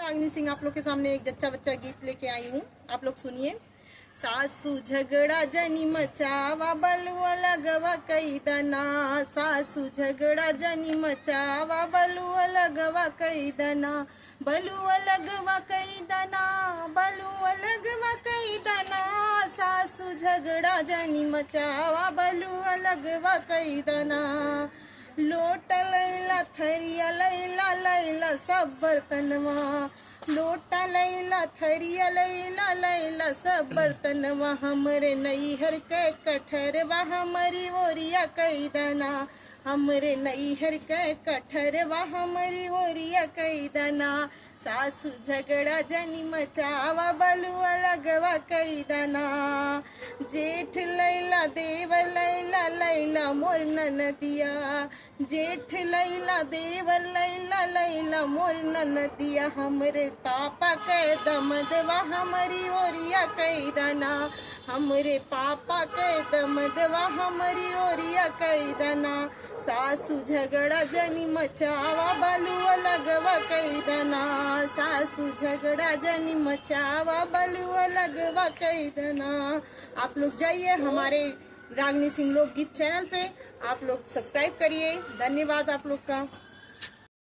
रागनी सिंह आप लोग के सामने एक जच्चा बच्चा गीत लेके आई हूँ, आप लोग सुनिए। सासू झगड़ा जनी मचावा बलुआ लगवा कई दना, सासू झगड़ा जनी मचावा बलुआ लगवा कई दना, बलुआ लगवा कई दना, बलुआ लगवा कई दना, सासू झगड़ा जनी मचावा बलुआ लगवा कई दना। लोट लैला थरिया लैला लैला सब बर्तनवा, लोटा लैला थरिया लैला लैला सब बर्तनवा, हमरे नैहर के कठरवा हमारी ओरिया कई दना, हमरे नैहर के कठरवा हमारी ओरिया कई दना। सासू झगड़ा जनी मचावा बलुआ लगवा कई दना, जेठ लैला देवर लैला लैला मोर ननदिया, जेठ लैला देवर लैला लैला मोर ननदिया, हमरे पापा के दमदवा हमारी ओरिया कई दना, हमरे पापा के दमदवा हमारी ओरिया कई दना। सासू झगड़ा जनी मचावा बलुआ लगवा कई दना, सासू झगड़ा जनी मचावा बलुआ लगवा कई दना। आप लोग जाइए हमारे रागनी सिंह लोकगीत चैनल पे, आप लोग सब्सक्राइब करिए। धन्यवाद आप लोग का।